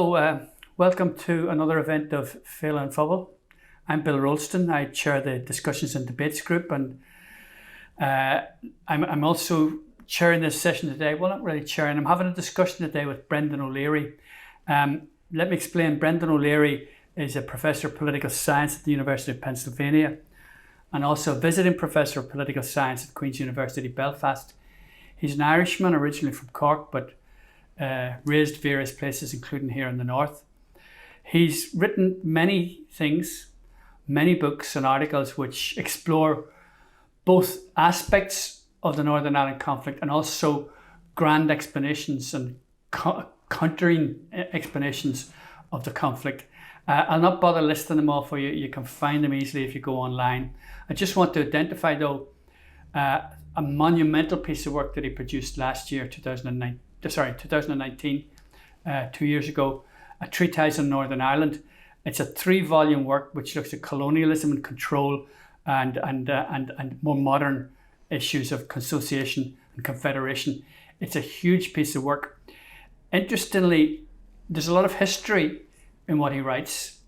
Hello, welcome to another event of Féile and Phobail. I'm Bill Rolston. I chair the discussions and debates group, and I'm also chairing this session today. Well, not really chairing. I'm having a discussion today with Brendan O'Leary. Let me explain. Brendan O'Leary is a professor of political science at the University of Pennsylvania and also a visiting professor of political science at Queen's University Belfast. He's an Irishman, originally from Cork, but raised various places, including here in the north. He's written many things, many books and articles which explore both aspects of the Northern Ireland conflict and also grand explanations and countering explanations of the conflict. I'll not bother listing them all for you. You can find them easily if you go online. I just want to identify, though, a monumental piece of work that he produced last year, 2019, 2 years ago, A Treatise on Northern Ireland. It's a 3-volume work which looks at colonialism and control and more modern issues of consociation and confederation. It's a huge piece of work. Interestingly, there's a lot of history in what he writes,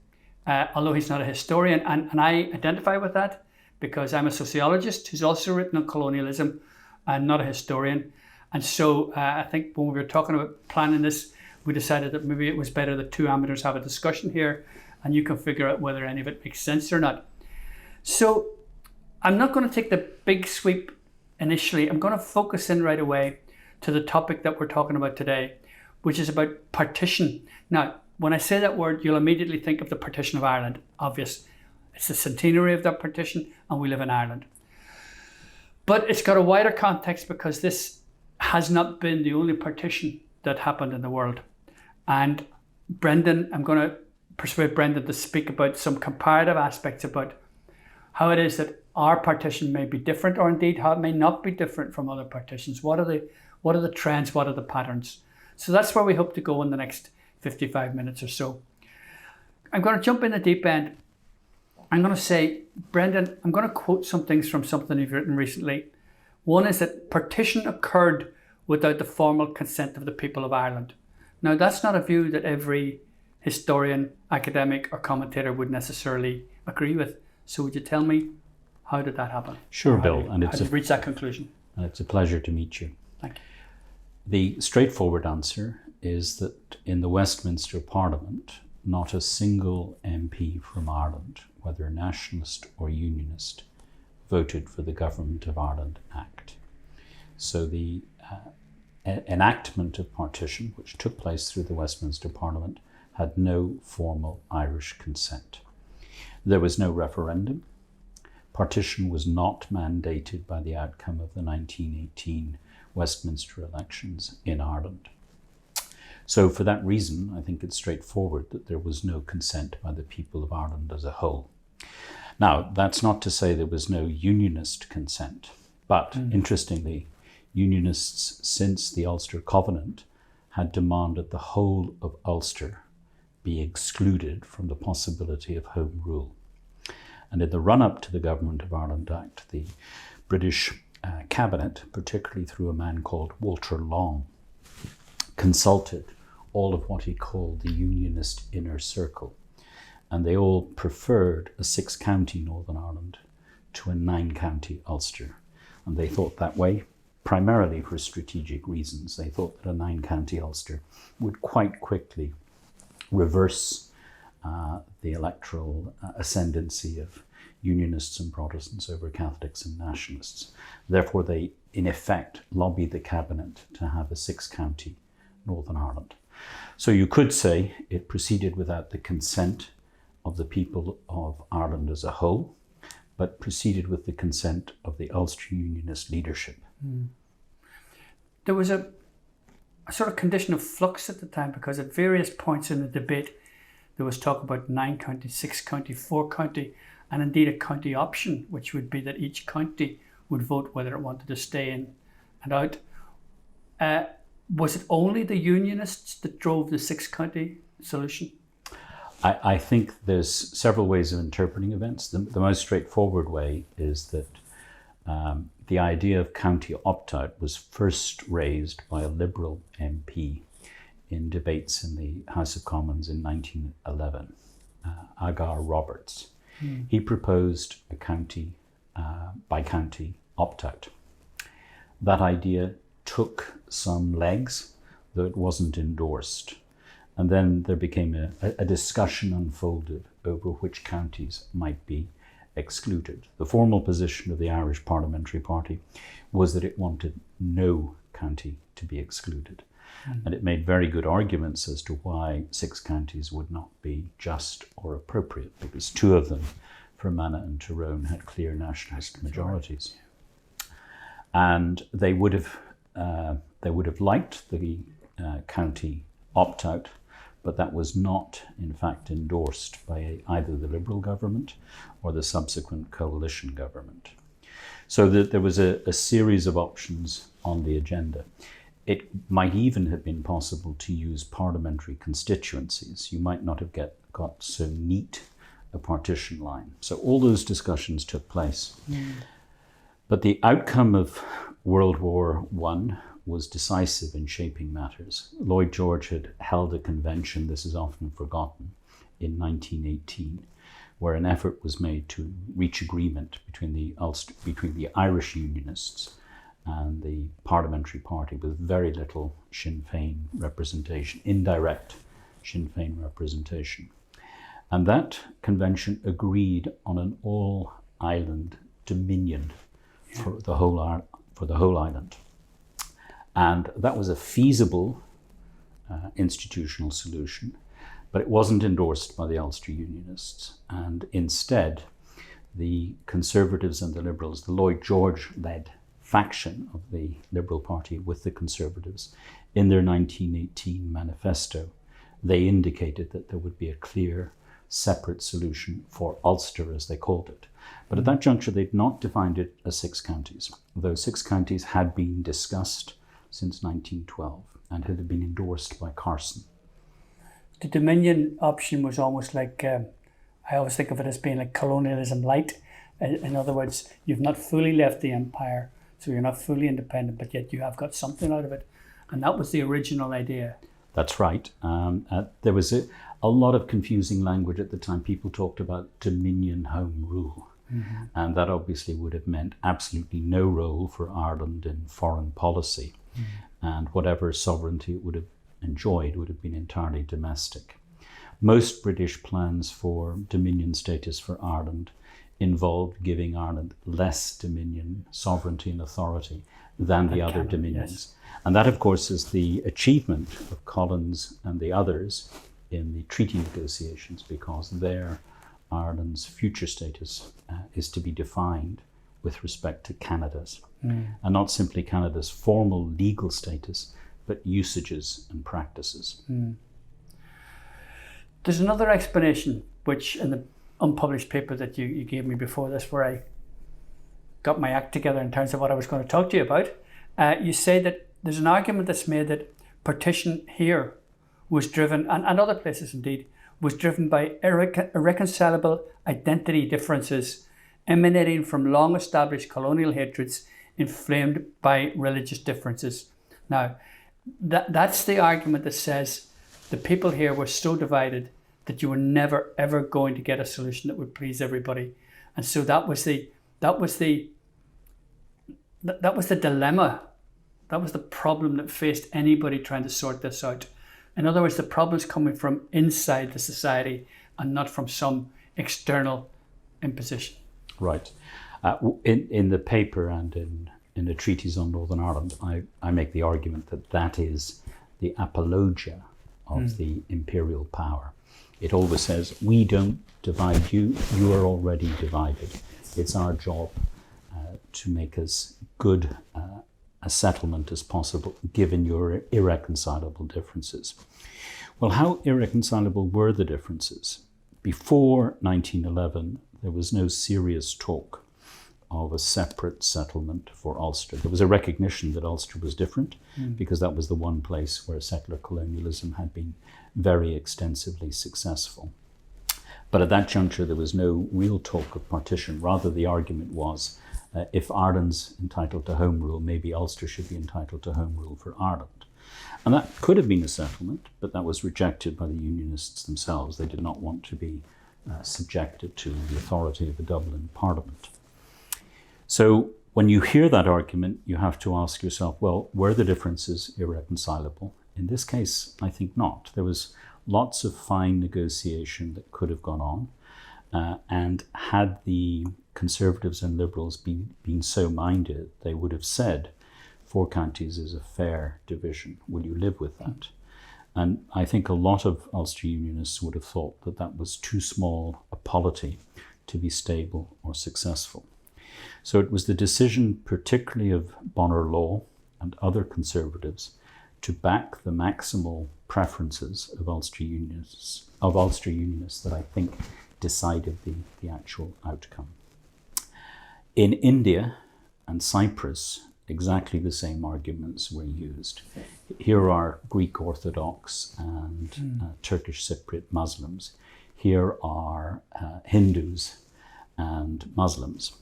although he's not a historian, and I identify with that because I'm a sociologist who's also written on colonialism and not a historian. And so I think when we were talking about planning this, we decided that maybe it was better that two amateurs have a discussion here and you can figure out whether any of it makes sense or not. So I'm not going to take the big sweep initially. I'm going to focus in right away to the topic that we're talking about today, which is about partition. Now, when I say that word, you'll immediately think of the partition of Ireland. Obvious. It's the centenary of that partition and we live in Ireland. But it's got a wider context because this has not been the only partition that happened in the world. And Brendan, I'm going to persuade Brendan to speak about some comparative aspects about how it is that our partition may be different, or indeed how it may not be different from other partitions. What are the trends? What are the patterns? So that's where we hope to go in the next 55 minutes or so. I'm going to jump in the deep end. I'm going to say, Brendan, I'm going to quote some things from something you've written recently. One is that partition occurred without the formal consent of the people of Ireland. Now, that's not a view that every historian, academic or commentator would necessarily agree with. So would you tell me, how did that happen? Sure, Bill. How did you reach that conclusion? And it's a pleasure to meet you. Thank you. The straightforward answer is that in the Westminster Parliament, not a single MP from Ireland, whether nationalist or unionist, voted for the Government of Ireland Act. So the enactment of partition, which took place through the Westminster Parliament, had no formal Irish consent. There was no referendum. Partition was not mandated by the outcome of the 1918 Westminster elections in Ireland. So for that reason, I think it's straightforward that there was no consent by the people of Ireland as a whole. Now, that's not to say there was no unionist consent, but interestingly, unionists since the Ulster Covenant had demanded the whole of Ulster be excluded from the possibility of Home Rule. And in the run-up to the Government of Ireland Act, the British Cabinet, particularly through a man called Walter Long, consulted all of what he called the unionist inner circle. And they all preferred a 6-county Northern Ireland to a 9-county Ulster. And they thought that way, primarily for strategic reasons. They thought that a 9-county Ulster would quite quickly reverse the electoral ascendancy of Unionists and Protestants over Catholics and Nationalists. Therefore, they, in effect, lobbied the Cabinet to have a 6-county Northern Ireland. So you could say it proceeded without the consent of the people of Ireland as a whole, but proceeded with the consent of the Ulster Unionist leadership. There was a sort of condition of flux at the time because at various points in the debate there was talk about 9-county, 6-county, 4-county, and indeed a county option, which would be that each county would vote whether it wanted to stay in and out. Was it only the Unionists that drove the 6-county solution? I think there's several ways of interpreting events. The most straightforward way is that the idea of county opt-out was first raised by a Liberal MP in debates in the House of Commons in 1911, Agar Roberts. He proposed a county by county opt-out. That idea took some legs, though it wasn't endorsed. And then there became a discussion unfolded over which counties might be excluded. The formal position of the Irish Parliamentary Party was that it wanted no county to be excluded. And it made very good arguments as to why 6 counties would not be just or appropriate, because 2 of them, Fermanagh and Tyrone, had clear nationalist majorities. And they would have liked the county opt-out, but that was not, in fact, endorsed by either the Liberal government or the subsequent coalition government. So that there was a series of options on the agenda. It might even have been possible to use parliamentary constituencies. You might not have got so neat a partition line. So all those discussions took place. But the outcome of World War I was decisive in shaping matters. Lloyd George had held a convention, this is often forgotten, in 1918, where an effort was made to reach agreement between the Irish Unionists and the Parliamentary Party, with very little Sinn Féin representation, indirect Sinn Féin representation. And that convention agreed on an all-island dominion for the whole island. And that was a feasible institutional solution, but it wasn't endorsed by the Ulster Unionists. And instead, the Conservatives and the Liberals, the Lloyd George-led faction of the Liberal Party with the Conservatives, in their 1918 manifesto, they indicated that there would be a clear, separate solution for Ulster, as they called it. But at that juncture, they'd not defined it as 6 counties, though 6 counties had been discussed since 1912 and had been endorsed by Carson. The Dominion option was almost like, I always think of it as being like colonialism light. In other words, you've not fully left the empire, so you're not fully independent, but yet you have got something out of it. And that was the original idea. That's right. There was a lot of confusing language at the time. People talked about Dominion Home Rule. And that obviously would have meant absolutely no role for Ireland in foreign policy. And whatever sovereignty it would have enjoyed would have been entirely domestic. Most British plans for Dominion status for Ireland involved giving Ireland less Dominion, sovereignty and authority than the other dominions. Yes. And that, of course, is the achievement of Collins and the others in the treaty negotiations, because there Ireland's future status is to be defined with respect to Canada's, and not simply Canada's formal legal status, but usages and practices. There's another explanation, which in the unpublished paper that you gave me before this, where I got my act together in terms of what I was going to talk to you about, you say that there's an argument that's made that partition here was driven, and other places indeed, was driven by irreconcilable identity differences emanating from long-established colonial hatreds inflamed by religious differences. Now, that's the argument that says the people here were so divided that you were never ever going to get a solution that would please everybody, and so that was the dilemma. That was the problem that faced anybody trying to sort this out. In other words, the problem's coming from inside the society and not from some external imposition. Right. In the paper and in the treatise on Northern Ireland, I make the argument that is the apologia of the imperial power. It always says, we don't divide you, you are already divided. It's our job to make as good a settlement as possible, given your irreconcilable differences. Well, how irreconcilable were the differences? Before 1911, there was no serious talk of a separate settlement for Ulster. There was a recognition that Ulster was different, because that was the one place where settler colonialism had been very extensively successful. But at that juncture, there was no real talk of partition. Rather, the argument was, if Ireland's entitled to home rule, maybe Ulster should be entitled to home rule for Ireland. And that could have been a settlement, but that was rejected by the Unionists themselves. They did not want to be subjected to the authority of the Dublin Parliament. So when you hear that argument, you have to ask yourself, well, were the differences irreconcilable? In this case, I think not. There was lots of fine negotiation that could have gone on. And had the Conservatives and Liberals been so minded, they would have said, 4 counties is a fair division. Will you live with that? And I think a lot of Ulster Unionists would have thought that that was too small a polity to be stable or successful. So it was the decision, particularly of Bonner Law and other Conservatives, to back the maximal preferences of Ulster Unionists that I think decided the actual outcome. In India and Cyprus, exactly the same arguments were used. Here are Greek Orthodox and Turkish Cypriot Muslims. Here are Hindus and Muslims.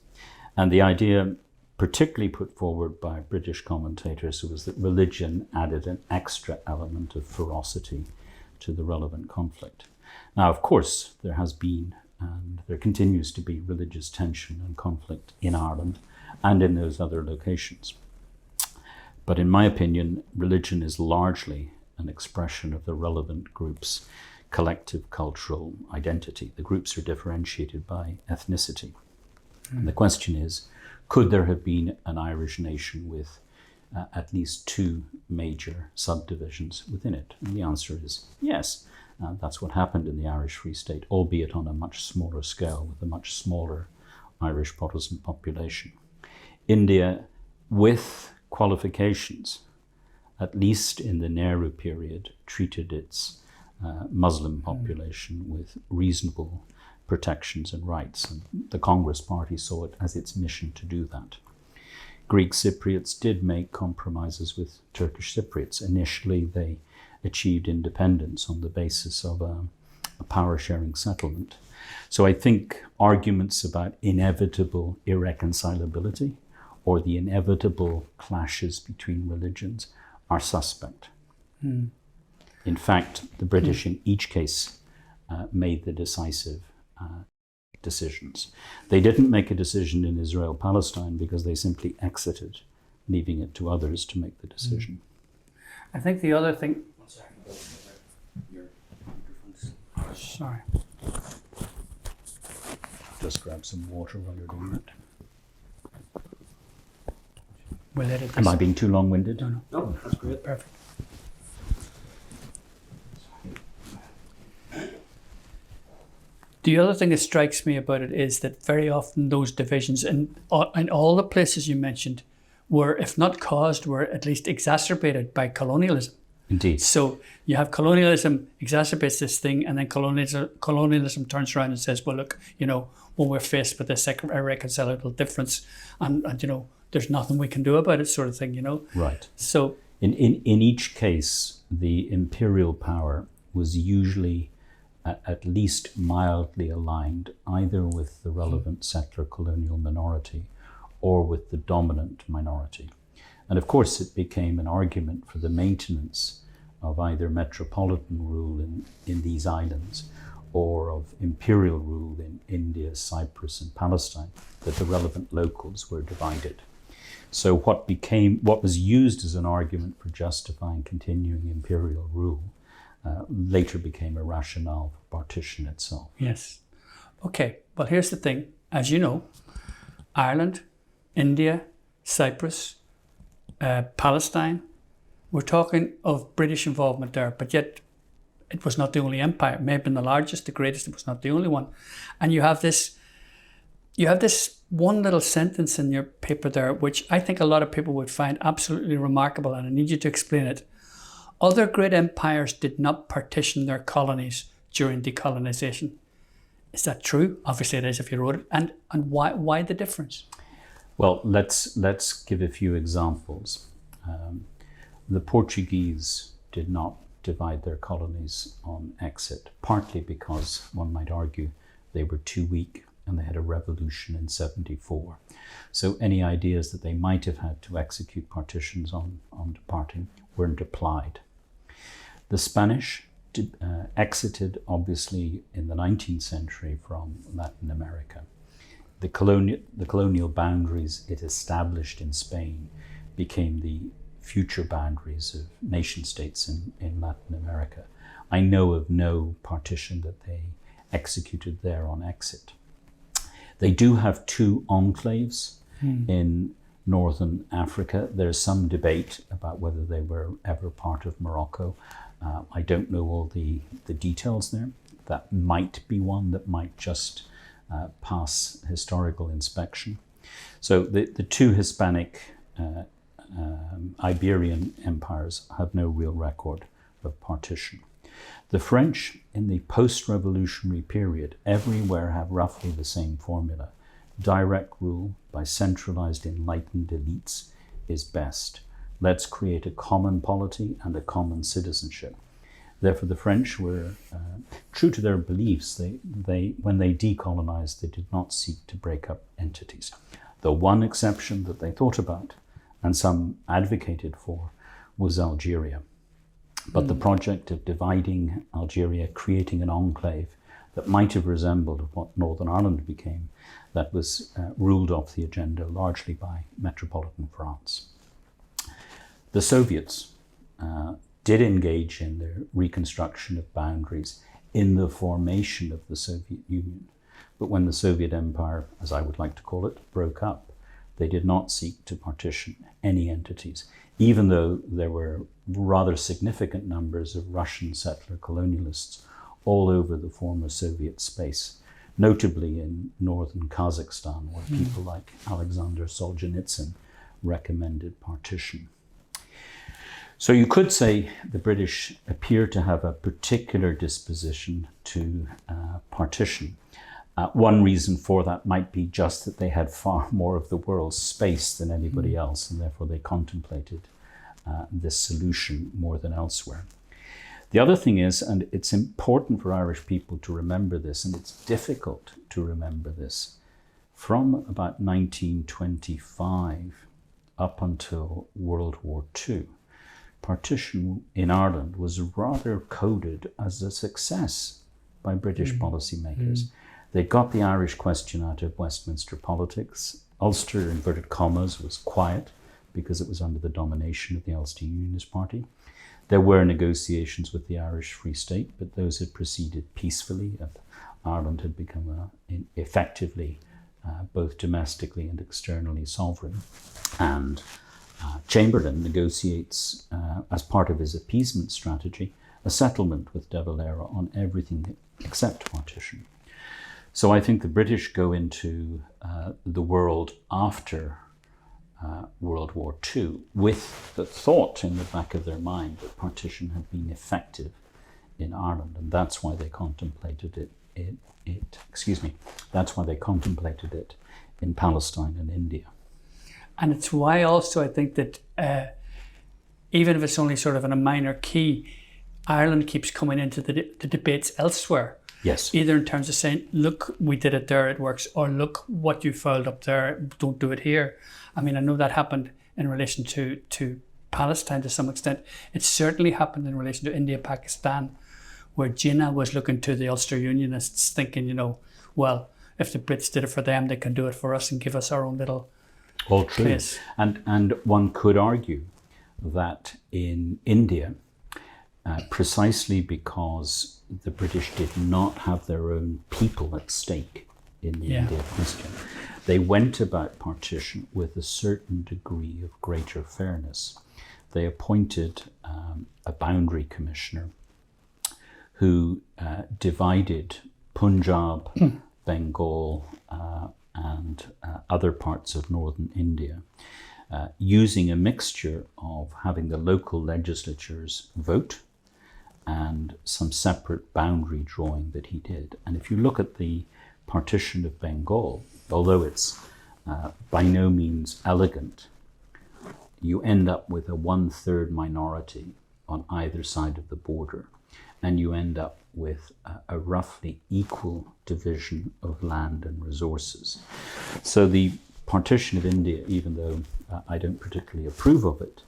And the idea particularly put forward by British commentators was that religion added an extra element of ferocity to the relevant conflict. Now, of course, there has been and there continues to be religious tension and conflict in Ireland and in those other locations. But in my opinion, religion is largely an expression of the relevant group's collective cultural identity. The groups are differentiated by ethnicity. And the question is, could there have been an Irish nation with at least 2 major subdivisions within it? And the answer is yes. That's what happened in the Irish Free State, albeit on a much smaller scale with a much smaller Irish Protestant population. India, with qualifications, at least in the Nehru period, treated its Muslim population with reasonable protections and rights. And the Congress Party saw it as its mission to do that. Greek Cypriots did make compromises with Turkish Cypriots. Initially, they achieved independence on the basis of a power-sharing settlement. So I think arguments about inevitable irreconcilability or the inevitable clashes between religions are suspect. In fact, the British in each case made the decisive decisions. They didn't make a decision in Israel-Palestine because they simply exited, leaving it to others to make the decision. I think the other thing... Your microphone's... Sorry. Just grab some water while you're doing that. We'll edit this. Am I being too long-winded? No, that's great. Perfect. The other thing that strikes me about it is that very often those divisions in all the places you mentioned were, if not caused, were at least exacerbated by colonialism. Indeed. So you have colonialism exacerbates this thing, and then colonialism turns around and says, well, look, when we're faced with this irreconcilable difference and there's nothing we can do about it, sort of thing, Right. So in each case, the imperial power was usually at least mildly aligned either with the relevant settler colonial minority or with the dominant minority. And of course, it became an argument for the maintenance of either metropolitan rule in these islands or of imperial rule in India, Cyprus, and Palestine, that the relevant locals were divided. So what was used as an argument for justifying continuing imperial rule later became a rationale for partition itself. Yes. Okay, well, here's the thing. As you know, Ireland, India, Cyprus, Palestine, we're talking of British involvement there, but yet it was not the only empire. It may have been the largest, the greatest, it was not the only one. And you have this one little sentence in your paper there, which I think a lot of people would find absolutely remarkable, and I need you to explain it. Other great empires did not partition their colonies during decolonization. Is that true? Obviously it is if you wrote it. And why the difference? Well, let's give a few examples. The Portuguese did not divide their colonies on exit, partly because, one might argue, they were too weak and they had a revolution in 74. So any ideas that they might have had to execute partitions on departing weren't applied. The Spanish exited, obviously, in the 19th century from Latin America. The colonial boundaries it established in Spain became the future boundaries of nation states in Latin America. I know of no partition that they executed there on exit. They do have two enclaves in northern Africa. There's some debate about whether they were ever part of Morocco. I don't know all the details there. That might be one that might just pass historical inspection. So the two Hispanic Iberian empires have no real record of partition. The French, in the post-revolutionary period, everywhere have roughly the same formula. Direct rule by centralized enlightened elites is best. Let's create a common polity and a common citizenship. Therefore, the French were true to their beliefs. When they decolonized, they did not seek to break up entities. The one exception that they thought about, and some advocated for, was Algeria. But the project of dividing Algeria, creating an enclave that might have resembled what Northern Ireland became, that was ruled off the agenda largely by metropolitan France. The Soviets did engage in the reconstruction of boundaries in the formation of the Soviet Union. But when the Soviet Empire, as I would like to call it, broke up, they did not seek to partition any entities, even though there were rather significant numbers of Russian settler colonialists all over the former Soviet space, notably in northern Kazakhstan, where people like Alexander Solzhenitsyn recommended partition. So you could say the British appear to have a particular disposition to partition. One reason for that might be just that they had far more of the world's space than anybody else, and therefore they contemplated this solution more than elsewhere. The other thing is, and it's important for Irish people to remember this, and it's difficult to remember this, from about 1925 up until World War II, partition in Ireland was rather coded as a success by British policymakers. They got the Irish question out of Westminster politics. Ulster, inverted commas, was quiet because it was under the domination of the Ulster Unionist Party. There were negotiations with the Irish Free State, but those had proceeded peacefully, and Ireland had become effectively both domestically and externally sovereign. And Chamberlain negotiates, as part of his appeasement strategy, a settlement with De Valera on everything except partition. So I think the British go into the world after World War II with the thought in the back of their mind that partition had been effective in Ireland, and that's why they contemplated that's why they contemplated it in Palestine and India. And it's why also I think that even if it's only sort of in a minor key, Ireland keeps coming into the debates elsewhere. Yes. Either in terms of saying, look, we did it there, it works, or look what you filed up there, don't do it here. I mean, I know that happened in relation to Palestine to some extent. It certainly happened in relation to India, Pakistan, where Jinnah was looking to the Ulster Unionists thinking, well, if the Brits did it for them, they can do it for us and give us our own little all true. place. And one could argue that in India, precisely because the British did not have their own people at stake in the India question, they went about partition with a certain degree of greater fairness. They appointed a boundary commissioner who divided Punjab, Bengal, and other parts of northern India, using a mixture of having the local legislatures vote and some separate boundary drawing that he did. And if you look at the partition of Bengal, although it's by no means elegant, you end up with a 1/3 minority on either side of the border. and you end up with a roughly equal division of land and resources. So the partition of India, even though I don't particularly approve of it,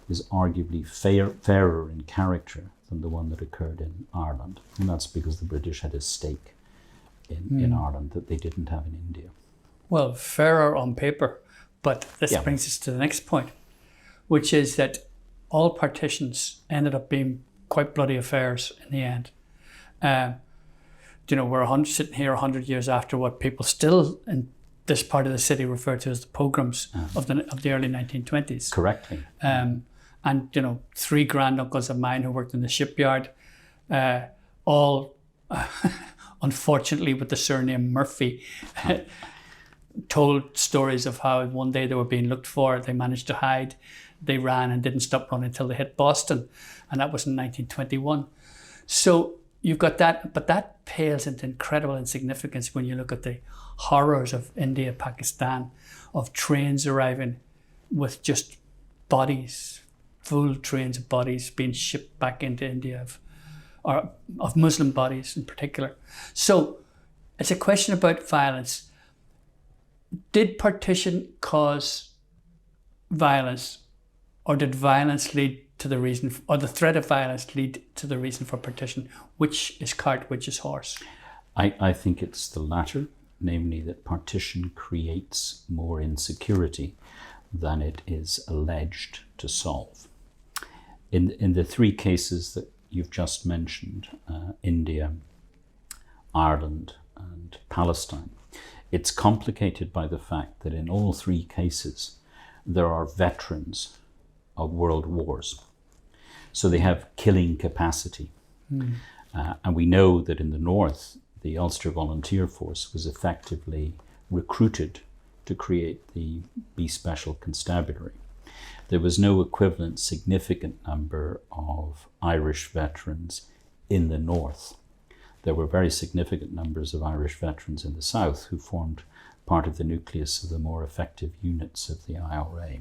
is arguably fairer in character than the one that occurred in Ireland. And that's because the British had a stake in Ireland that they didn't have in India. Well, fairer on paper, but this brings us to the next point, which is that all partitions ended up being quite bloody affairs in the end. We're sitting here 100 years after what people still in this part of the city refer to as the pogroms of the early 1920s. Correctly. And 3 granduncles of mine who worked in the shipyard, all unfortunately with the surname Murphy, told stories of how one day they were being looked for, they managed to hide, they ran and didn't stop running until they hit Boston, and that was in 1921. So you've got that, but that pales into incredible insignificance when you look at the horrors of India, Pakistan, of trains arriving with just bodies, full trains of bodies being shipped back into India, of Muslim bodies in particular. So it's a question about violence. Did partition cause violence, or did violence lead to the reason, or the threat of violence lead to the reason for partition? Which is cart, which is horse? I think it's the latter, namely that partition creates more insecurity than it is alleged to solve. In the 3 cases that you've just mentioned, India, Ireland, and Palestine, it's complicated by the fact that in all 3 cases, there are veterans of world wars. So they have killing capacity. And we know that in the north, the Ulster Volunteer Force was effectively recruited to create the B Special Constabulary. There was no equivalent significant number of Irish veterans in the north. There were very significant numbers of Irish veterans in the south who formed part of the nucleus of the more effective units of the IRA.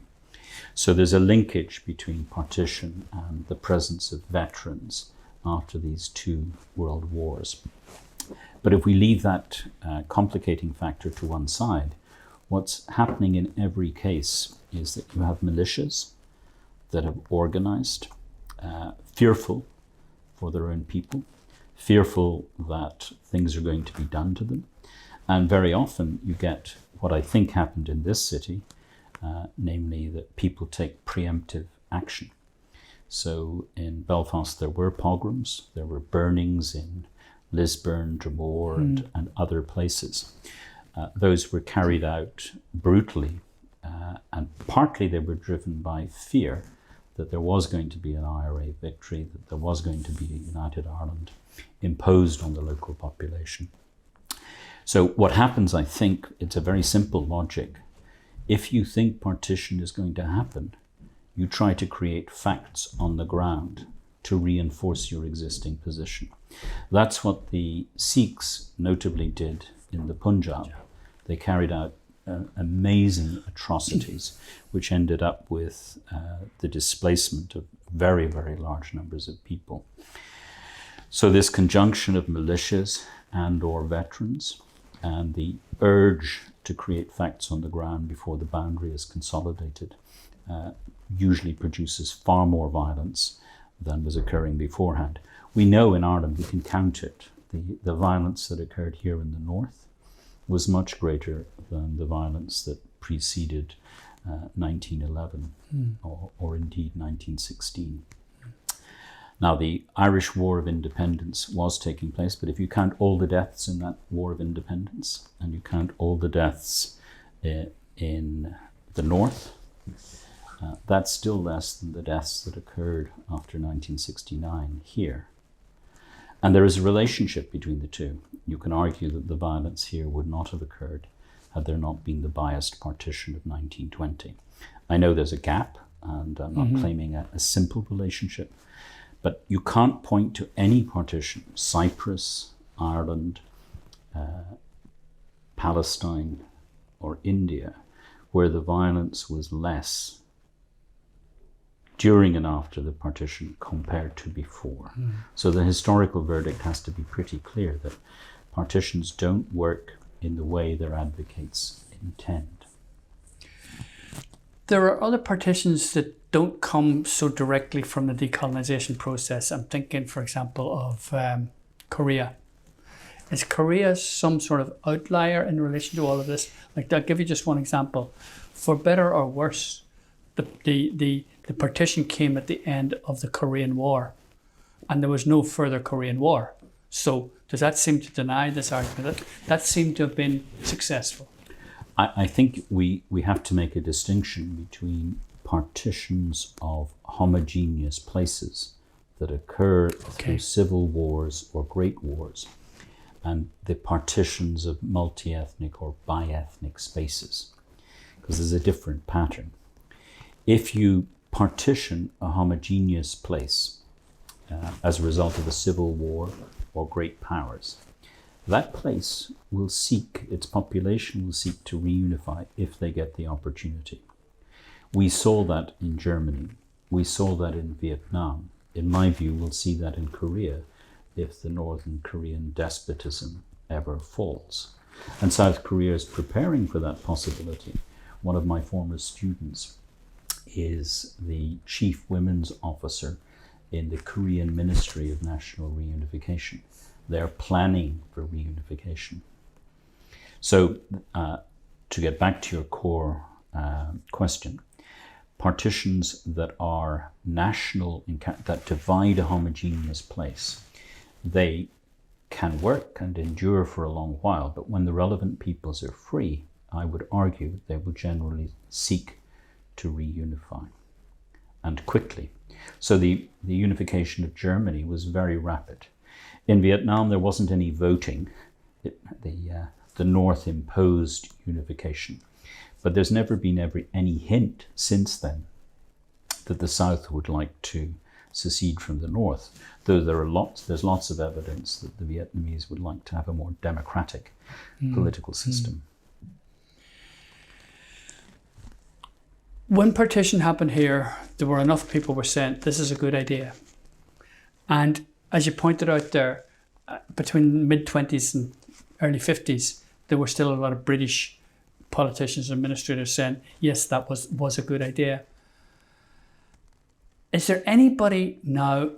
So there's a linkage between partition and the presence of veterans after these 2 world wars. But if we leave that complicating factor to one side, what's happening in every case is that you have militias that have organized, fearful for their own people, fearful that things are going to be done to them. And very often you get what I think happened in this city, namely that people take preemptive action. So in Belfast there were pogroms, there were burnings in Lisburn, Dromore, and other places. Those were carried out brutally, and partly they were driven by fear that there was going to be an IRA victory, that there was going to be a United Ireland imposed on the local population. So what happens, I think, it's a very simple logic. If you think partition is going to happen, you try to create facts on the ground to reinforce your existing position. That's what the Sikhs notably did in the Punjab. They carried out amazing atrocities, which ended up with the displacement of very, very large numbers of people. So this conjunction of militias and or veterans and the urge to create facts on the ground before the boundary is consolidated usually produces far more violence than was occurring beforehand. We know in Ireland, we can count it, the violence that occurred here in the north was much greater than the violence that preceded 1911 or indeed 1916. Now, the Irish War of Independence was taking place, but if you count all the deaths in that War of Independence and you count all the deaths in the north, that's still less than the deaths that occurred after 1969 here. And there is a relationship between the two. You can argue that the violence here would not have occurred had there not been the biased partition of 1920. I know there's a gap, and I'm not claiming a simple relationship, but you can't point to any partition, Cyprus, Ireland, Palestine, or India, where the violence was less during and after the partition compared to before. So the historical verdict has to be pretty clear that partitions don't work in the way their advocates intend. There are other partitions that don't come so directly from the decolonisation process. I'm thinking, for example, of Korea. Is Korea some sort of outlier in relation to all of this? Like, I'll give you just one example. For better or worse, the partition came at the end of the Korean War, and there was no further Korean War. So does that seem to deny this argument? That seemed to have been successful. I think we have to make a distinction between partitions of homogeneous places that occur through civil wars or great wars, and the partitions of multi-ethnic or bi-ethnic spaces, because there's a different pattern. If you partition a homogeneous place as a result of a civil war or great powers, that place will seek, its population will seek to reunify if they get the opportunity. We saw that in Germany. We saw that in Vietnam. In my view, we'll see that in Korea if the Northern Korean despotism ever falls. And South Korea is preparing for that possibility. One of my former students is the chief women's officer in the Korean Ministry of National Reunification. They're planning for reunification. So to get back to your core question, partitions that are national, that divide a homogeneous place, they can work and endure for a long while, but when the relevant peoples are free, I would argue they will generally seek to reunify, and quickly. So the unification of Germany was very rapid. In Vietnam, there wasn't any voting. The North imposed unification. But there's never been any hint since then that the South would like to secede from the North, though there's lots of evidence that the Vietnamese would like to have a more democratic political system. When partition happened here, there were enough people were saying, this is a good idea. And as you pointed out there, between mid-20s and early 50s, there were still a lot of British politicians and administrators saying, yes, that was a good idea. Is there anybody now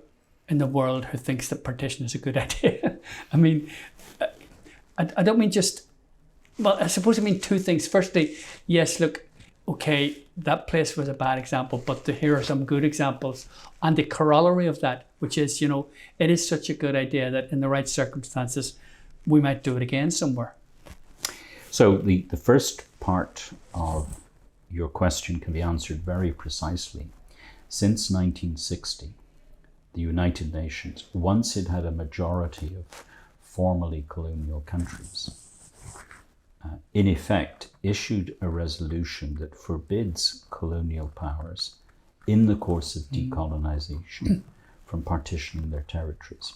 in the world who thinks that partition is a good idea? I mean, I don't mean just, well, I suppose I mean two things. Firstly, yes, look, okay, that place was a bad example, but here are some good examples. And the corollary of that, which is, it is such a good idea that in the right circumstances, we might do it again somewhere. So the first part of your question can be answered very precisely. Since 1960, the United Nations, once it had a majority of formerly colonial countries, in effect issued a resolution that forbids colonial powers in the course of decolonization from partitioning their territories.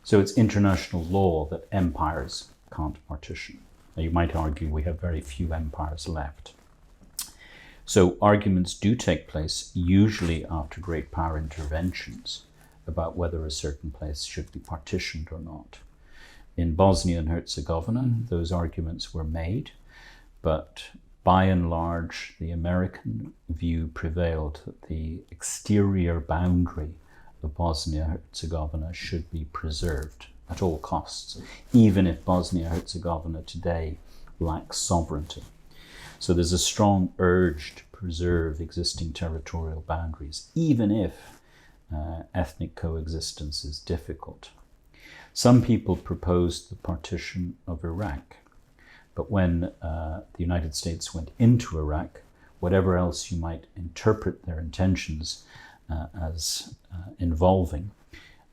So it's international law that empires can't partition. Now, you might argue we have very few empires left. So arguments do take place, usually after great power interventions, about whether a certain place should be partitioned or not. In Bosnia and Herzegovina, those arguments were made, but by and large, the American view prevailed that the exterior boundary of Bosnia-Herzegovina should be preserved at all costs, even if Bosnia-Herzegovina today lacks sovereignty. So there's a strong urge to preserve existing territorial boundaries, even if ethnic coexistence is difficult. Some people proposed the partition of Iraq, but when the United States went into Iraq, whatever else you might interpret their intentions as involving,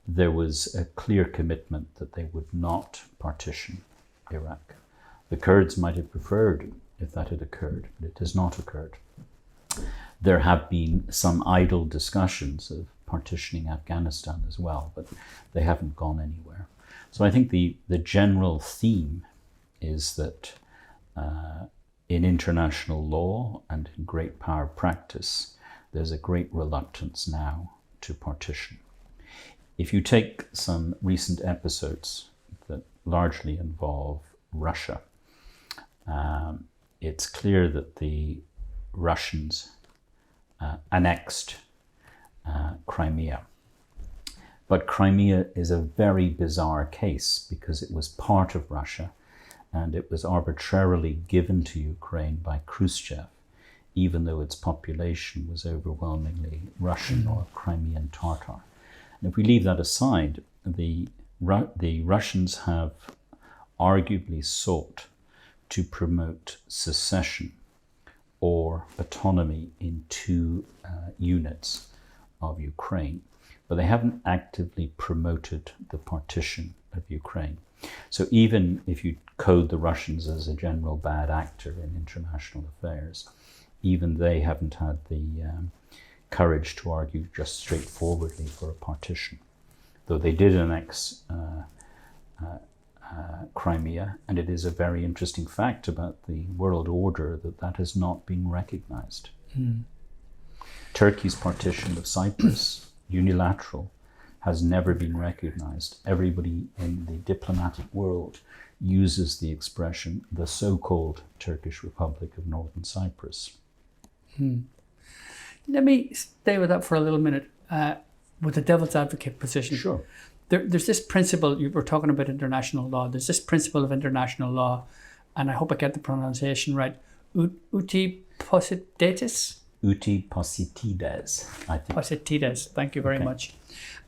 there was a clear commitment that they would not partition Iraq. The Kurds might have preferred if that had occurred, but it has not occurred. There have been some idle discussions of partitioning Afghanistan as well, but they haven't gone anywhere. So I think the general theme is that in international law and in great power practice, there's a great reluctance now to partition. If you take some recent episodes that largely involve Russia, it's clear that the Russians annexed Crimea. But Crimea is a very bizarre case because it was part of Russia and it was arbitrarily given to Ukraine by Khrushchev, even though its population was overwhelmingly Russian or Crimean Tatar. And if we leave that aside, the Russians have arguably sought to promote secession or autonomy in two units of Ukraine, but they haven't actively promoted the partition of Ukraine. So even if you code the Russians as a general bad actor in international affairs, even they haven't had the courage to argue just straightforwardly for a partition, though they did annex Crimea, and it is a very interesting fact about the world order that has not been recognized. Turkey's partition of Cyprus, unilateral, has never been recognized. Everybody in the diplomatic world uses the expression the so-called Turkish Republic of Northern Cyprus. Let me stay with that for a little minute, with the devil's advocate position. Sure. There's this principle, you were talking about international law, there's this principle of international law, and I hope I get the pronunciation right, uti possidetis? Uti possidetis, I think. Possidetis, thank you very much.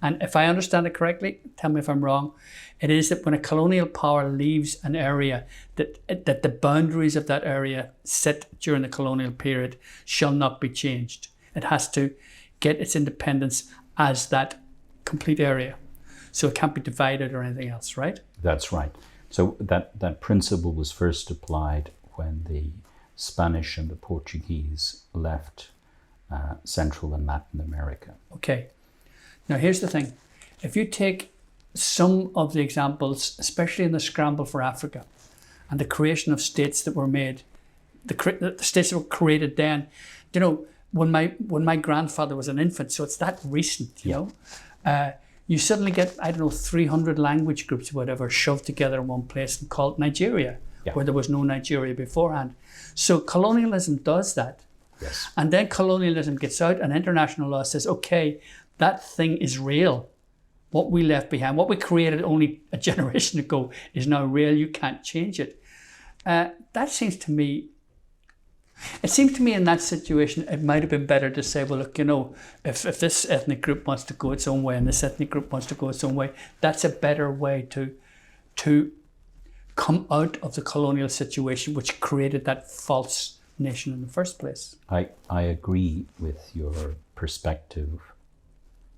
And if I understand it correctly, tell me if I'm wrong, it is that when a colonial power leaves an area, that the boundaries of that area set during the colonial period shall not be changed. It has to get its independence as that complete area. So it can't be divided or anything else, right? That's right. So that principle was first applied when the Spanish and the Portuguese left Central and Latin America. Okay. Now here's the thing. If you take some of the examples, especially in the scramble for Africa and the creation of states that were made, the states that were created then, you know, when my grandfather was an infant, so it's that recent, you know, you suddenly get, 300 language groups, whatever, shoved together in one place and called Nigeria, where there was no Nigeria beforehand. So colonialism does that. Yes. And then colonialism gets out and international law says, okay, that thing is real. What we left behind, what we created only a generation ago is now real. You can't change it. That seems to me, in that situation, it might have been better to say, well, look, you know, if this ethnic group wants to go its own way and this ethnic group wants to go its own way, that's a better way to come out of the colonial situation which created that false nation in the first place. I agree with your perspective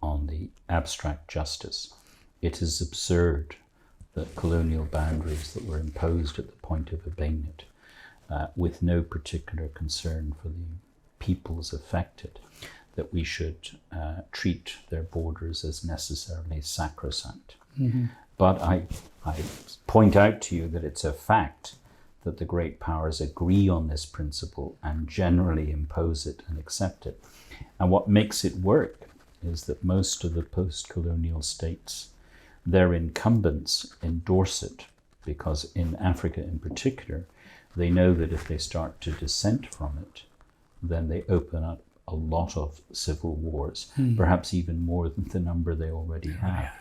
on the abstract justice. It is absurd that colonial boundaries that were imposed at the point of abatement with no particular concern for the peoples affected, that we should treat their borders as necessarily sacrosanct. But I point out to you that it's a fact that the great powers agree on this principle and generally impose it and accept it. And what makes it work is that most of the post-colonial states, their incumbents endorse it, because in Africa in particular, they know that if they start to dissent from it, then they open up a lot of civil wars, perhaps even more than the number they already have.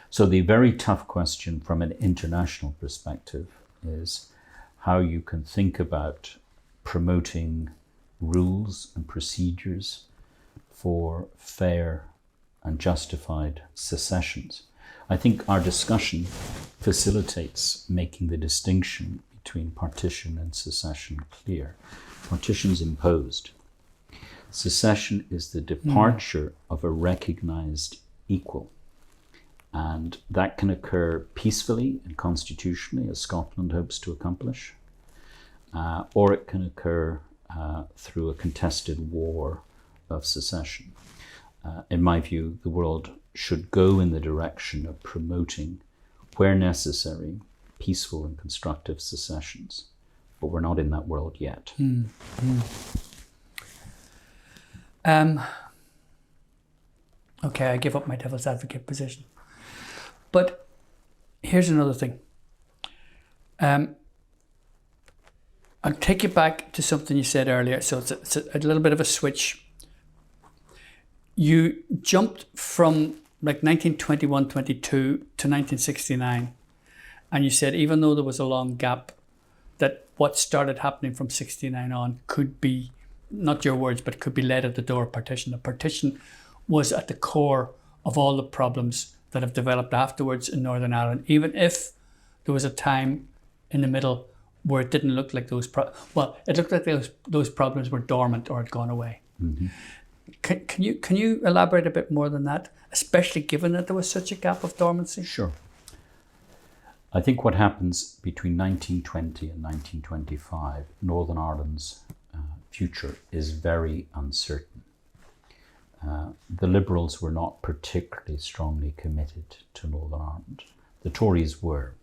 So the very tough question from an international perspective is how you can think about promoting rules and procedures for fair and justified secessions. I think our discussion facilitates making the distinction between partition and secession clear. Partition is imposed. Secession is the departure of a recognized equal. And that can occur peacefully and constitutionally, as Scotland hopes to accomplish, or it can occur through a contested war of secession. In my view, the world should go in the direction of promoting, where necessary, peaceful and constructive secessions. But we're not in that world yet. Okay, I give up my devil's advocate position. But here's another thing. I'll take you back to something you said earlier. So it's a little bit of a switch. You jumped from like 1921-22 to 1969. And you said even though there was a long gap, that what started happening from 69 on could be, not your words, but could be led at the door of partition. The partition was at the core of all the problems that have developed afterwards in Northern Ireland, even if there was a time in the middle where it didn't look like it looked like those problems were dormant or had gone away. Mm-hmm. Can you elaborate a bit more than that, especially given that there was such a gap of dormancy? Sure. I think what happens between 1920 and 1925, Northern Ireland's future is very uncertain. The Liberals were not particularly strongly committed to Northern Ireland. The Tories were.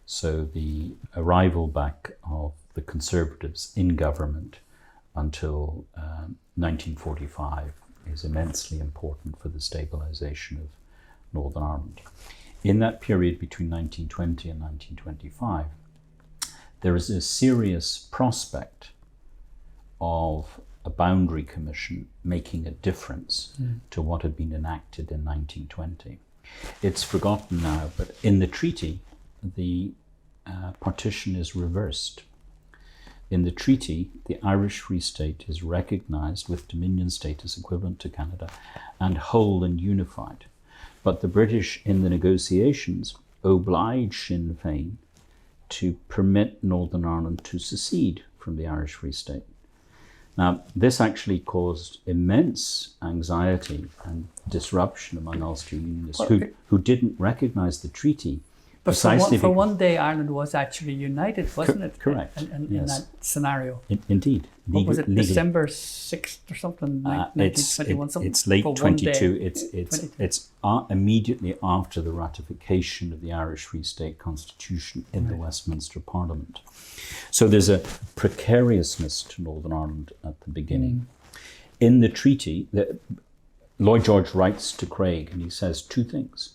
So the arrival back of the Conservatives in government until 1945 is immensely important for the stabilisation of Northern Ireland. In that period between 1920 and 1925, there is a serious prospect of a boundary commission making a difference to what had been enacted in 1920. It's forgotten now, but in the treaty, the partition is reversed. In the treaty, the Irish Free State is recognised with Dominion status equivalent to Canada and whole and unified. But the British in the negotiations obliged Sinn Féin to permit Northern Ireland to secede from the Irish Free State. Now, this actually caused immense anxiety and disruption among Ulster Unionists who didn't recognise the treaty. But for one day, Ireland was actually united, wasn't it? Correct. In that scenario. Indeed. What was it, December 6th or something, 1921? It's late 22. It's immediately after the ratification of the Irish Free State Constitution in the Westminster Parliament. So there's a precariousness to Northern Ireland at the beginning. In the treaty, Lloyd George writes to Craig and he says two things.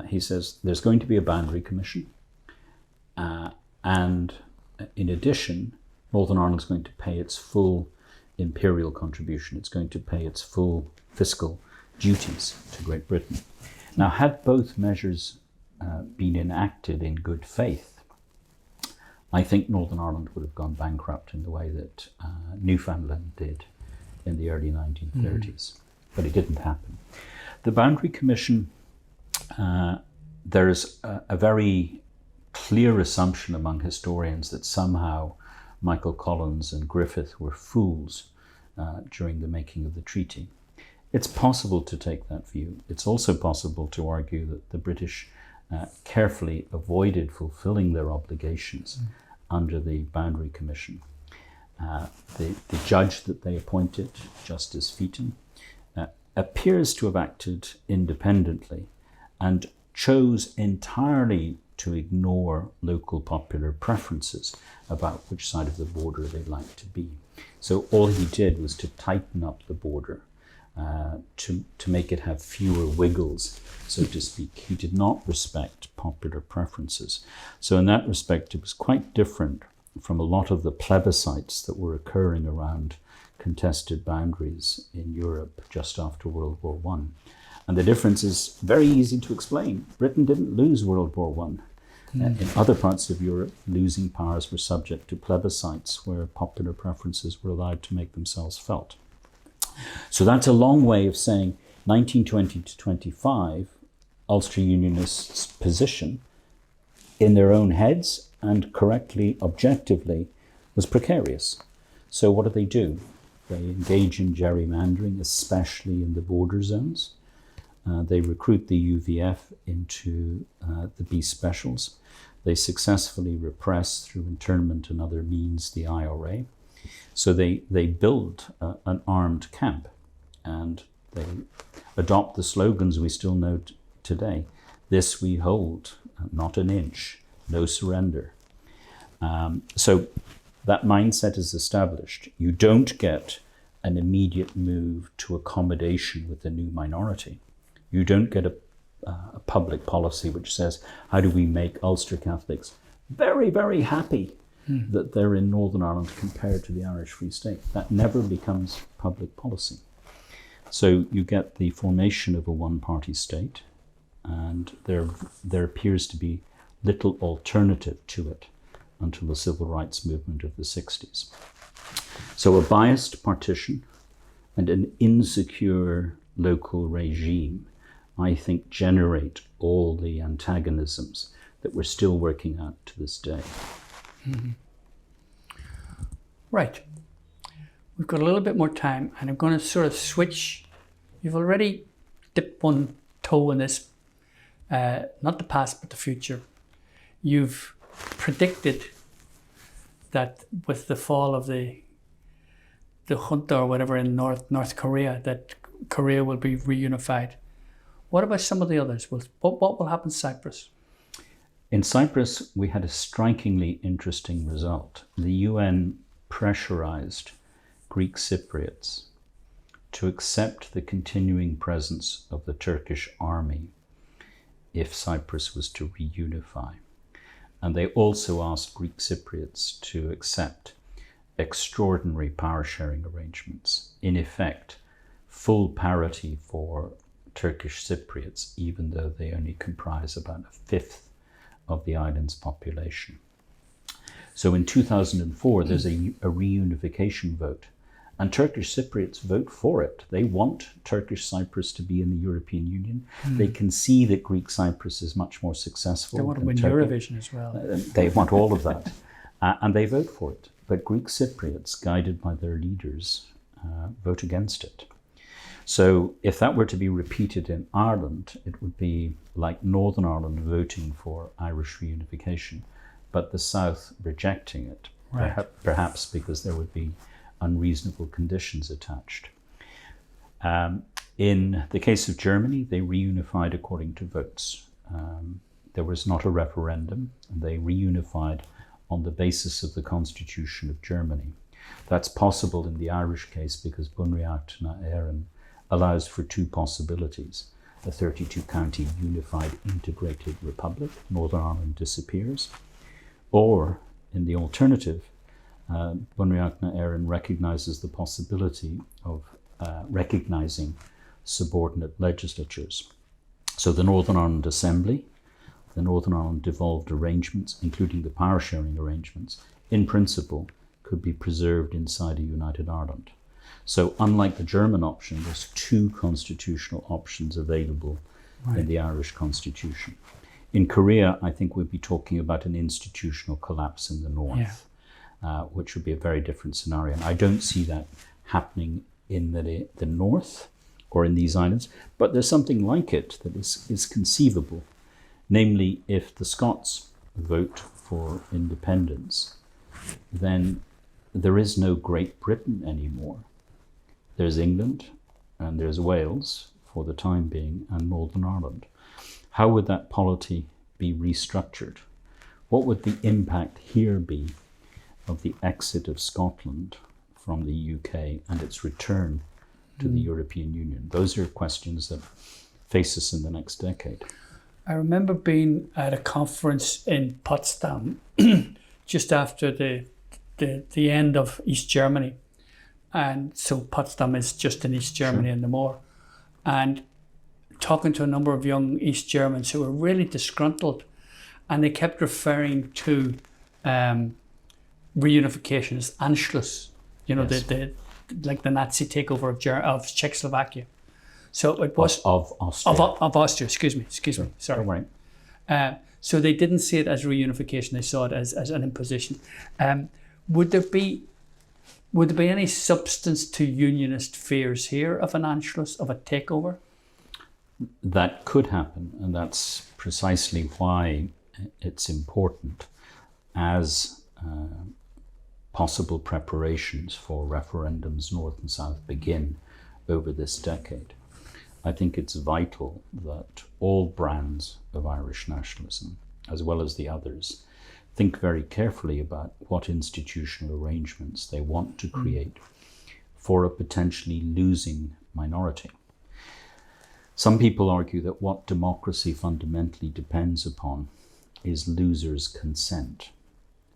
He says there's going to be a boundary commission, and in addition, Northern Ireland's going to pay its full imperial contribution. It's going to pay its full fiscal duties to Great Britain. Now, had both measures been enacted in good faith, I think Northern Ireland would have gone bankrupt in the way that Newfoundland did in the early 1930s, but it didn't happen. The boundary commission. There's a very clear assumption among historians that somehow Michael Collins and Griffith were fools during the making of the treaty. It's possible to take that view. It's also possible to argue that the British carefully avoided fulfilling their obligations under the Boundary Commission. The judge that they appointed, Justice Featon, appears to have acted independently and chose entirely to ignore local popular preferences about which side of the border they'd like to be. So all he did was to tighten up the border, to make it have fewer wiggles, so to speak. He did not respect popular preferences. So in that respect, it was quite different from a lot of the plebiscites that were occurring around contested boundaries in Europe just after World War I. And the difference is very easy to explain. Britain didn't lose World War I. In other parts of Europe, losing powers were subject to plebiscites where popular preferences were allowed to make themselves felt. So that's a long way of saying 1920 to 25, Ulster Unionists' position in their own heads and correctly, objectively, was precarious. So what do? They engage in gerrymandering, especially in the border zones. They recruit the UVF into the B specials. They successfully repress through internment and other means the IRA. So they build an armed camp and they adopt the slogans we still know today. This we hold, not an inch, no surrender. So that mindset is established. You don't get an immediate move to accommodation with the new minority. You don't get a public policy which says, how do we make Ulster Catholics very, very happy that they're in Northern Ireland compared to the Irish Free State. That never becomes public policy. So you get the formation of a one-party state, and there appears to be little alternative to it until the civil rights movement of the 60s. So a biased partition and an insecure local regime, I think, generate all the antagonisms that we're still working out to this day. Mm-hmm. Right. We've got a little bit more time, and I'm going to sort of switch. You've already dipped one toe in this, not the past, but the future. You've predicted that with the fall of the junta or whatever in North Korea, that Korea will be reunified. What about some of the others? What will happen to Cyprus? In Cyprus, we had a strikingly interesting result. The UN pressurized Greek Cypriots to accept the continuing presence of the Turkish army if Cyprus was to reunify. And they also asked Greek Cypriots to accept extraordinary power sharing arrangements. In effect, full parity for Turkish Cypriots, even though they only comprise about a fifth of the island's population. So in 2004, there's a reunification vote, and Turkish Cypriots vote for it. They want Turkish Cyprus to be in the European Union. They can see that Greek Cyprus is much more successful. They want to win Eurovision as well. They want all of that, and they vote for it. But Greek Cypriots, guided by their leaders, vote against it. So if that were to be repeated in Ireland, it would be like Northern Ireland voting for Irish reunification, but the South rejecting it, right. Perhaps because there would be unreasonable conditions attached. In the case of Germany, they reunified according to votes. There was not a referendum, and they reunified on the basis of the Constitution of Germany. That's possible in the Irish case because Bunreacht na hÉireann allows for two possibilities. A 32-county unified integrated republic, Northern Ireland disappears, or in the alternative, Bunreacht na hÉireann recognises the possibility of recognising subordinate legislatures. So the Northern Ireland Assembly, the Northern Ireland devolved arrangements, including the power sharing arrangements, in principle could be preserved inside a united Ireland. So unlike the German option, there's two constitutional options available in the Irish Constitution. In Korea, I think we'd be talking about an institutional collapse in the north, which would be a very different scenario. And I don't see that happening in the north or in these islands, but there's something like it that is conceivable. Namely, if the Scots vote for independence, then there is no Great Britain anymore. There's England and there's Wales for the time being and Northern Ireland. How would that polity be restructured? What would the impact here be of the exit of Scotland from the UK and its return to the European Union? Those are questions that face us in the next decade. I remember being at a conference in Potsdam just after the end of East Germany. And so Potsdam is just in East Germany and the more. And talking to a number of young East Germans who were really disgruntled, and they kept referring to reunification as Anschluss, like the Nazi takeover of Czechoslovakia. So it was of Austria. Of Austria, excuse me, sorry. Don't worry. So they didn't see it as reunification; they saw it as an imposition. Would there be any substance to unionist fears here of an Anschluss, of a takeover? That could happen, and that's precisely why it's important as possible preparations for referendums north and south begin over this decade. I think it's vital that all brands of Irish nationalism, as well as the others, think very carefully about what institutional arrangements they want to create for a potentially losing minority. Some people argue that what democracy fundamentally depends upon is losers' consent.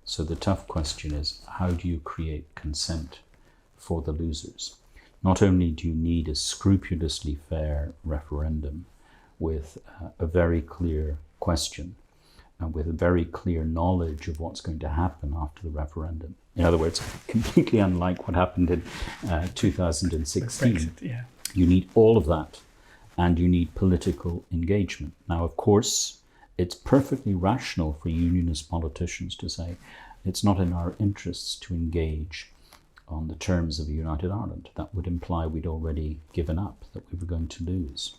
So the tough question is, how do you create consent for the losers? Not only do you need a scrupulously fair referendum with a very clear question and with a very clear knowledge of what's going to happen after the referendum. In other words, completely unlike what happened in 2016. Brexit, yeah. You need all of that, and you need political engagement. Now, of course, it's perfectly rational for unionist politicians to say it's not in our interests to engage on the terms of a united Ireland. That would imply we'd already given up, that we were going to lose.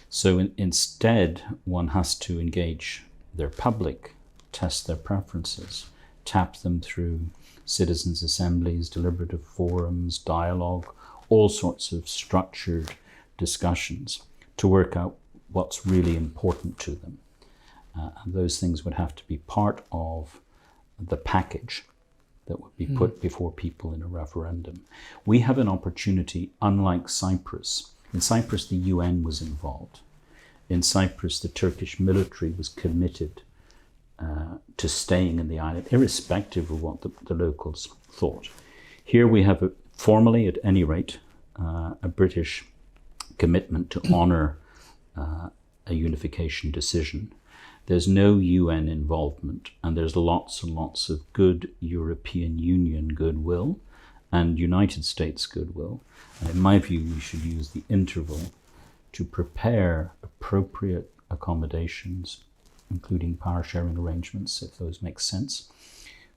So instead, one has to engage their public, test their preferences, tap them through citizens' assemblies, deliberative forums, dialogue, all sorts of structured discussions to work out what's really important to them. And those things would have to be part of the package that would be put before people in a referendum. We have an opportunity, unlike Cyprus. In Cyprus, the UN was involved. In Cyprus, the Turkish military was committed to staying in the island, irrespective of what the locals thought. Here we have, formally at any rate, a British commitment to honour a unification decision. There's no UN involvement, and there's lots and lots of good European Union goodwill and United States goodwill. And in my view, we should use the interval to prepare appropriate accommodations, including power sharing arrangements, if those make sense,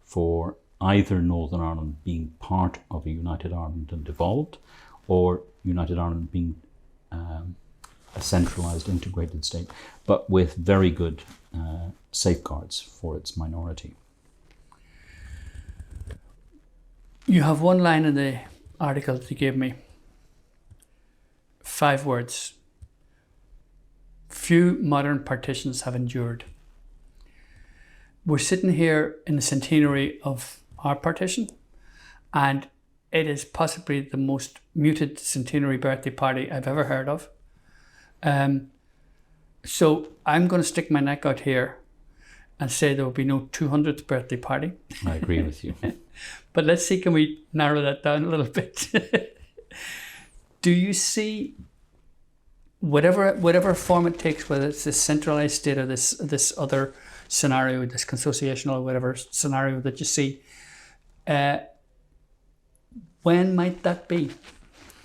for either Northern Ireland being part of a United Ireland and devolved, or United Ireland being a centralised, integrated state, but with very good safeguards for its minority. You have one line in the article that you gave me. 5 words. Few modern partitions have endured. We're sitting here in the centenary of our partition, and it is possibly the most muted centenary birthday party I've ever heard of. So I'm going to stick my neck out here and say there will be no 200th birthday party. I agree with you. But let's see, can we narrow that down a little bit? Do you see, whatever form it takes, whether it's this centralised state or this other scenario, this consociational or whatever scenario that you see, when might that be?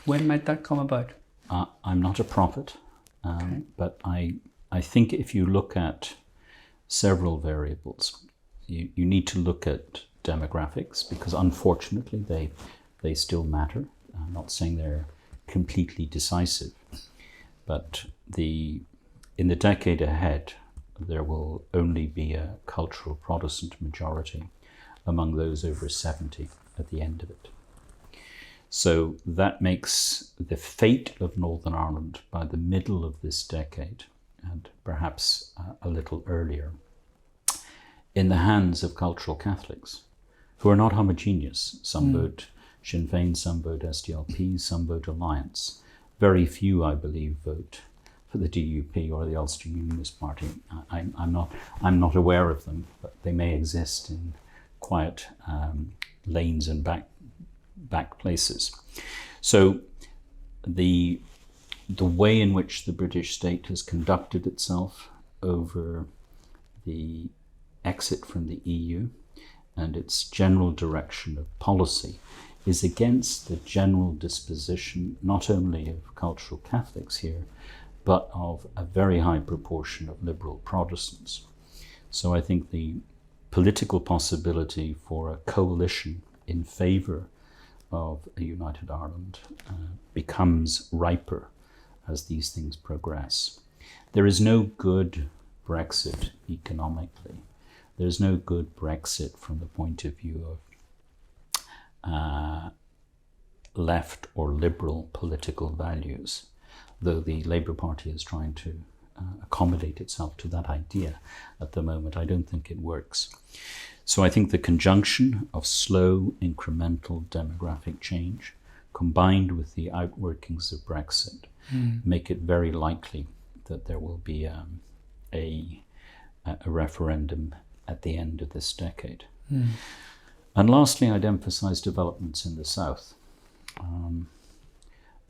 When might that come about? I'm not a prophet, Okay. but I think if you look at several variables, you need to look at demographics, because unfortunately they still matter. I'm not saying they're completely decisive, but in the decade ahead, there will only be a cultural Protestant majority among those over 70 at the end of it. So that makes the fate of Northern Ireland by the middle of this decade, and perhaps a little earlier, in the hands of cultural Catholics, who are not homogeneous. Some vote Sinn Féin, some vote SDLP, some vote Alliance. Very few, I believe, vote for the DUP or the Ulster Unionist Party. I'm not aware of them, but they may exist in quiet lanes and back places. So the way in which the British state has conducted itself over the exit from the EU and its general direction of policy is against the general disposition not only of cultural Catholics here, but of a very high proportion of liberal Protestants. So I think the political possibility for a coalition in favour of a united Ireland becomes riper as these things progress. There is no good Brexit economically. There's no good Brexit from the point of view of left or liberal political values, though the Labour Party is trying to accommodate itself to that idea at the moment. I don't think it works. So I think the conjunction of slow incremental demographic change combined with the outworkings of Brexit, make it very likely that there will be a referendum at the end of this decade. And lastly, I'd emphasise developments in the South.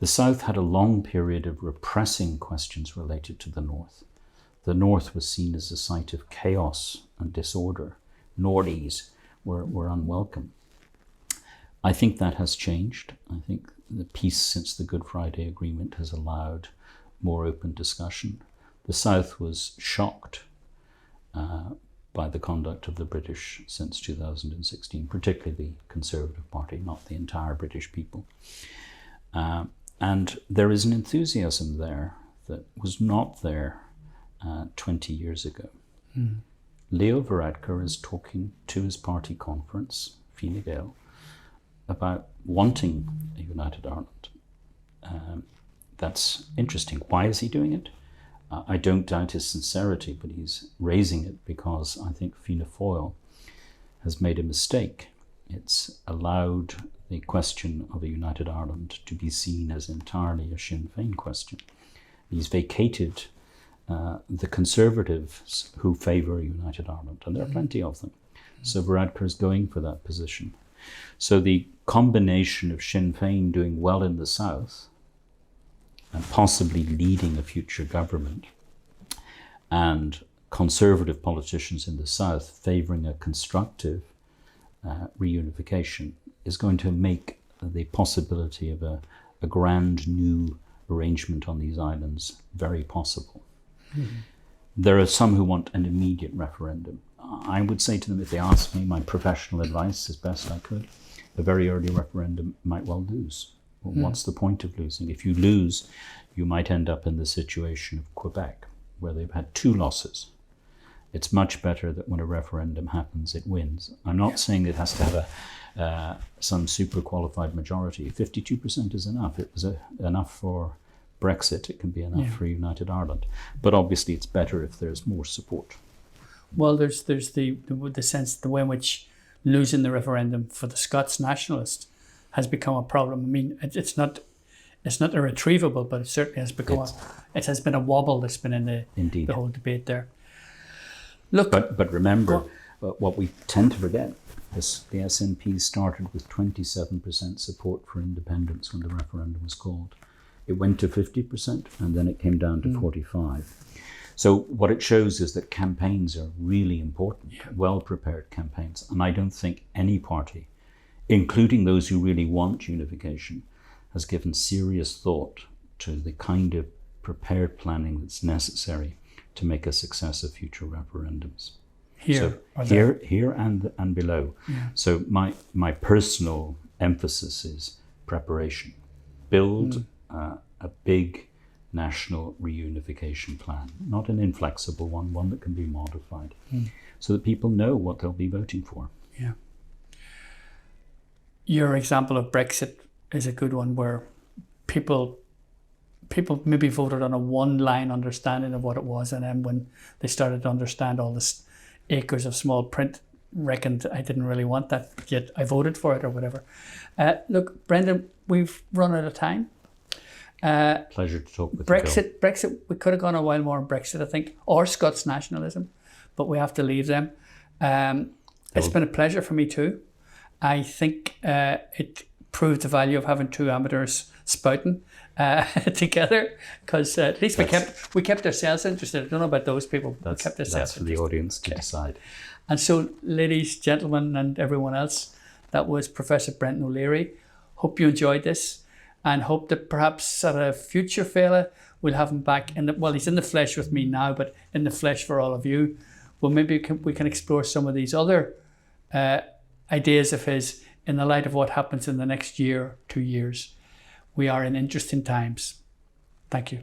The South had a long period of repressing questions related to the North. The North was seen as a site of chaos and disorder. Nordies were unwelcome. I think that has changed. I think the peace since the Good Friday Agreement has allowed more open discussion. The South was shocked by the conduct of the British since 2016, particularly the Conservative Party, not the entire British people. And there is an enthusiasm there that was not there 20 years ago. Leo Varadkar is talking to his party conference, Fine Gael, about wanting a united Ireland. That's interesting. Why is he doing it? I don't doubt his sincerity, but he's raising it because I think Fianna Fáil has made a mistake. It's allowed the question of a united Ireland to be seen as entirely a Sinn Féin question. He's vacated the Conservatives who favour a united Ireland, and there are plenty of them. So Varadkar is going for that position. So the combination of Sinn Féin doing well in the South and possibly leading a future government, and Conservative politicians in the South favouring a constructive reunification is going to make the possibility of a grand new arrangement on these islands very possible. There are some who want an immediate referendum. I would say to them, if they ask me my professional advice as best I could, a very early referendum might well lose. Well, what's the point of losing? If you lose, you might end up in the situation of Quebec, where they've had 2 losses. It's much better that when a referendum happens, it wins. I'm not saying it has to have some super qualified majority. 52% is enough. It was enough for Brexit. It can be enough for United Ireland. But obviously it's better if there's more support. Well, there's the sense, the way in which losing the referendum for the Scots nationalists has become a problem. I mean, it's not irretrievable, but it certainly has become it has been a wobble that's been in the whole debate there. Look, but remember, what we tend to forget is the SNP started with 27% support for independence when the referendum was called. It went to 50% and then it came down to 45%. So what it shows is that campaigns are really important, well-prepared campaigns. And I don't think any party, including those who really want unification, has given serious thought to the kind of prepared planning that's necessary to make a success of future referendums. Here and below. Yeah. So my personal emphasis is preparation. Build a big national reunification plan, not an inflexible one that can be modified, so that people know what they'll be voting for. Yeah. Your example of Brexit is a good one, where people maybe voted on a one-line understanding of what it was, and then when they started to understand all this acres of small print, reckoned I didn't really want that, yet I voted for it or whatever. Look, Brendan, we've run out of time. Pleasure to talk with Brexit, we could have gone a while more on Brexit, I think, or Scots nationalism, but we have to leave them. It's been a pleasure for me too. I think it proved the value of having 2 amateurs spouting together, because at least we kept ourselves interested. I don't know about those people. That's for the audience to decide. And so, ladies, gentlemen, and everyone else, that was Professor Brendan O'Leary. Hope you enjoyed this, and hope that perhaps at a future Féile we'll have him back he's in the flesh with me now, but in the flesh for all of you. Well, maybe we can explore some of these other ideas of his in the light of what happens in the next year, 2 years. We are in interesting times. Thank you.